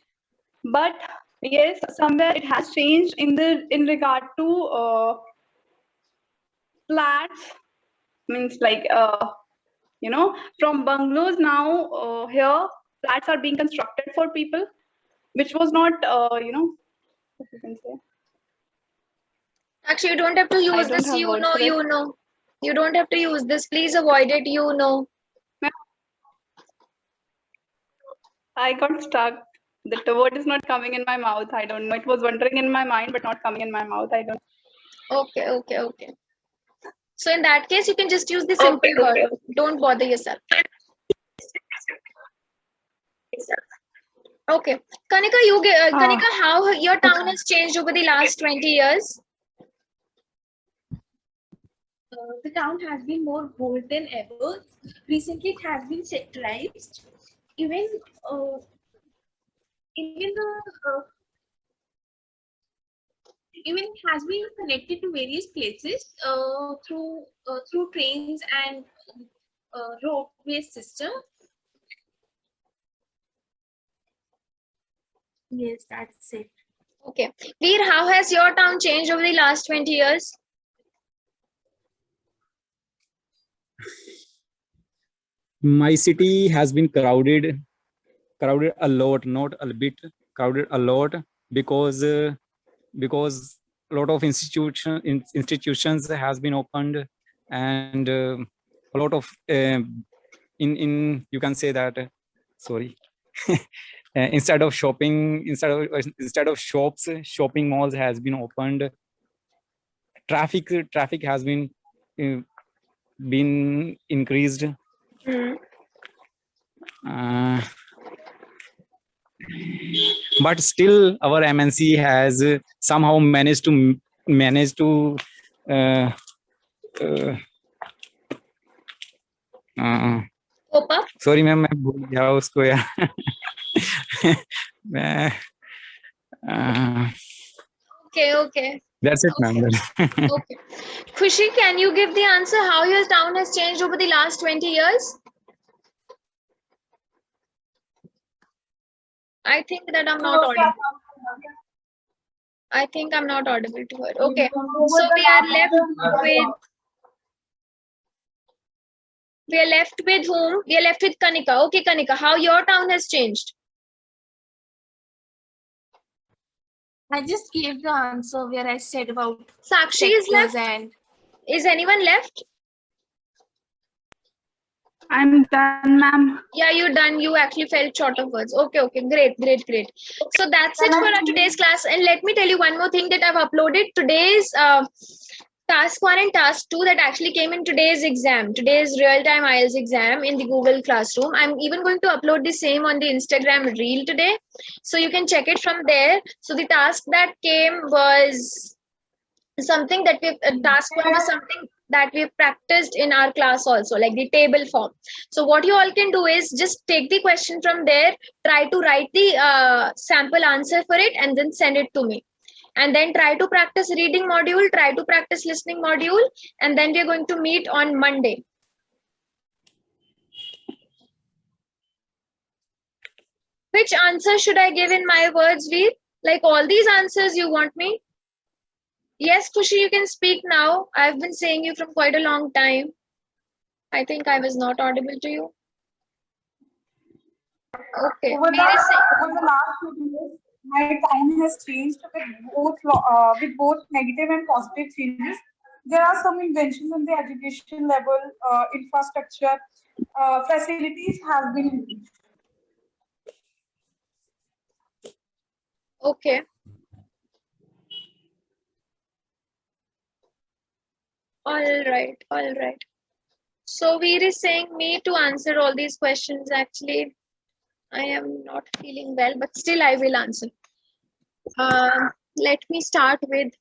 But yes, somewhere it has changed in regard to flats. Means like from bungalows now here flats are being constructed for people, which was not what you can say. Actually, you don't have to use don't this. have words for it. You know. You don't have to use this. Please avoid it. You know. I got stuck. The word is not coming in my mouth. I don't know. It was wandering in my mind, but not coming in my mouth. I don't. Okay. So in that case, you can just use the simple word. Don't bother yourself. Okay. Kanika, Kanika, how your town has changed over the last 20 years? the town has been more bold than ever. Recently, it has been sectorized. Even even the even it has been connected to various places through trains and roadway system. Yes, that's it. Okay. Veer, how has your town changed over the last 20 years? My city has been crowded a lot, not a bit, crowded a lot, because a lot of institutions has been opened, and a lot of in you can say that sorry instead of shops, shopping malls has been opened. Traffic has been increased. But still our MNC has somehow managed to uh, uh, Copa? sorry ma'am मैं भूल गया उसको यार मैं Okay. that's it ma'am. Okay. Khushi, can you give the answer how your town has changed over the last 20 years? I think that I'm not audible. I think I'm not audible to her. Okay. So we are left with whom? We are left with Kanika. Okay, Kanika, how your town has changed? I just gave the answer where I said about Sakshi is left. and Is anyone left? I'm done, ma'am. Yeah, you're done. You actually fell short of words. Okay. Great. So that's it for our today's class. And let me tell you one more thing that I've uploaded. Today's task 1 and task 2 that actually came in today's exam, today's real-time IELTS exam in the Google Classroom. I'm even going to upload the same on the Instagram reel today. So you can check it from there. So the task that came was something that task 1 was something that we practiced in our class also, like the table form. So what you all can do is just take the question from there, try to write the sample answer for it, and then send it to me. And then try to practice reading module, try to practice listening module, and then we're going to meet on Monday. Which answer should I give in my words, Veer? Like all these answers you want me? Yes, Khushi, you can speak now. I've been saying you from quite a long time. I think I was not audible to you. Okay. Over the last 2 years, my town has changed with both negative and positive changes. There are some inventions in the education level, infrastructure, facilities have been increased. Okay. All right. So Veer is saying me to answer all these questions. Actually, I am not feeling well, but still I will answer. Let me start with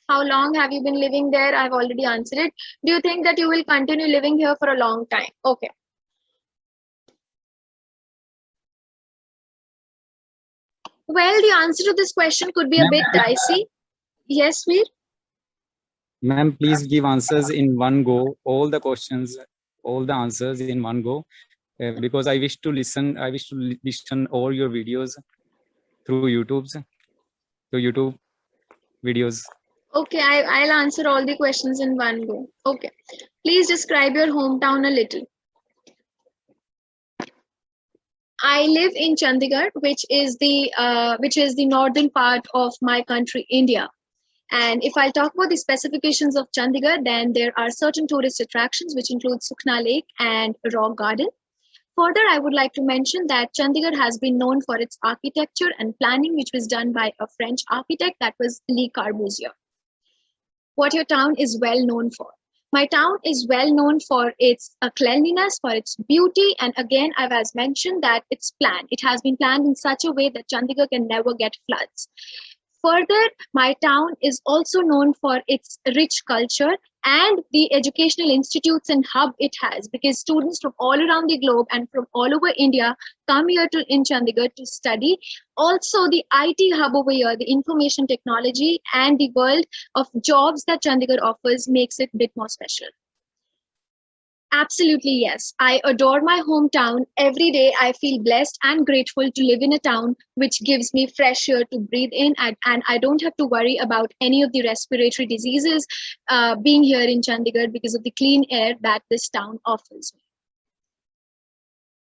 how long have you been living there? I've already answered it. Do you think that you will continue living here for a long time? Okay. Well, the answer to this question could be a bit dicey. Yes, Veer? Ma'am, please give answers in one go, all the questions, all the answers in one go, because I wish to listen all your videos through YouTube videos. Okay, I'll answer all the questions in one go. Okay. Please describe your hometown a little. I live in Chandigarh, which is the northern part of my country, India. And if I talk about the specifications of Chandigarh, then there are certain tourist attractions, which include Sukhna Lake and Rock Garden. Further, I would like to mention that Chandigarh has been known for its architecture and planning, which was done by a French architect, that was Le Corbusier. What your town is well known for. My town is well known for its cleanliness, for its beauty, and again, I've as mentioned that it's planned. It has been planned in such a way that Chandigarh can never get floods. Further, my town is also known for its rich culture and the educational institutes and hub it has, because students from all around the globe and from all over India come here to in Chandigarh to study. Also, the IT hub over here, the information technology and the world of jobs that Chandigarh offers makes it a bit more special. Absolutely, yes. I adore my hometown. Every day I feel blessed and grateful to live in a town which gives me fresh air to breathe in, and I don't have to worry about any of the respiratory diseases being here in Chandigarh because of the clean air that this town offers me.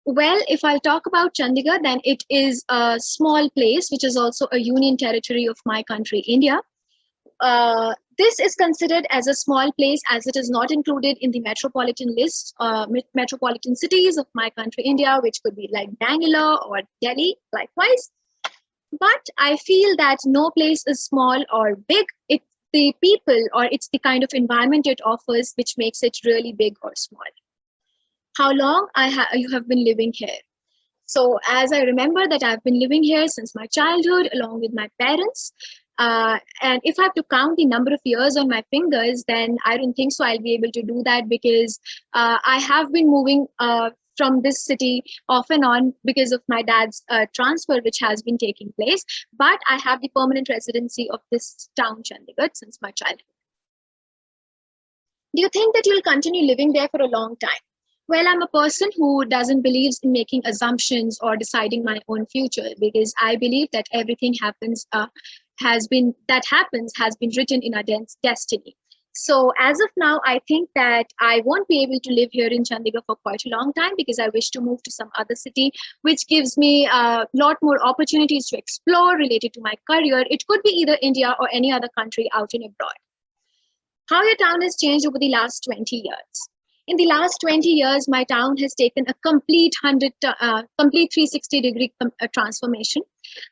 Well, if I'll talk about Chandigarh, then it is a small place which is also a union territory of my country, India. This is considered as a small place as it is not included in the metropolitan list, metropolitan cities of my country, India, which could be like Bangalore or Delhi, likewise. But I feel that no place is small or big. It's the people or it's the kind of environment it offers which makes it really big or small. How long you have been living here? So as I remember that I've been living here since my childhood along with my parents. And if I have to count the number of years on my fingers, then I don't think so I'll be able to do that, because I have been moving from this city off and on because of my dad's transfer, which has been taking place. But I have the permanent residency of this town, Chandigarh, since my childhood. Do you think that you'll continue living there for a long time? Well, I'm a person who doesn't believe in making assumptions or deciding my own future, because I believe that everything has been written in our destiny. So as of now, I think that I won't be able to live here in Chandigarh for quite a long time, because I wish to move to some other city, which gives me a lot more opportunities to explore related to my career. It could be either India or any other country out and abroad. How your town has changed over the last 20 years. In the last 20 years, my town has taken a complete 360-degree transformation.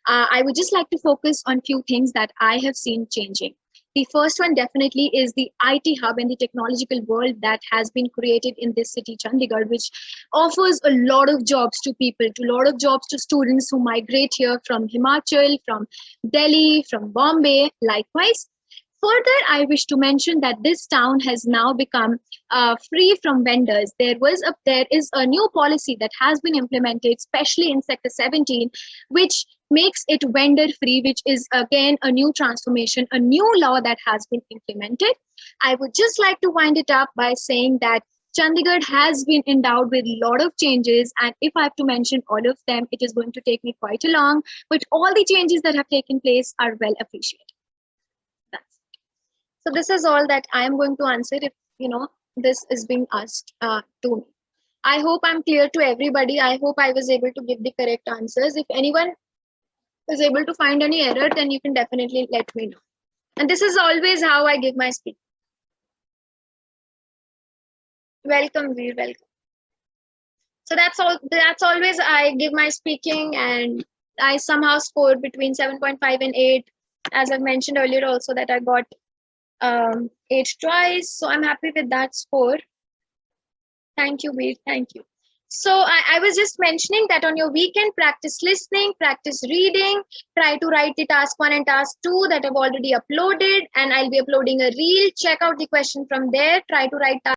I would just like to focus on few things that I have seen changing. The first one definitely is the IT hub and the technological world that has been created in this city, Chandigarh, which offers a lot of jobs to people, a lot of jobs to students who migrate here from Himachal, from Delhi, from Bombay, likewise. Further, I wish to mention that this town has now become free from vendors. There is a new policy that has been implemented, especially in Sector 17, which makes it vendor free, which is again a new transformation, a new law that has been implemented. I would just like to wind it up by saying that Chandigarh has been endowed with a lot of changes, and if I have to mention all of them, it is going to take me quite a long, but all the changes that have taken place are well appreciated. So this is all that I am going to answer if this is being asked to me. I hope I'm clear to everybody. I hope I was able to give the correct answers. If anyone is able to find any error, then you can definitely let me know. And this is always how I give my speech. Welcome, Veer, welcome. So that's always I give my speaking, and I somehow scored between 7.5 and 8. As I've mentioned earlier also that I got 8 twice, so I'm happy with that score. Thank you, Veer. Thank you. So I was just mentioning that on your weekend, practice listening, practice reading, try to write the task 1 and task 2 that I've already uploaded, and I'll be uploading a reel. Check out the question from there. Try to write task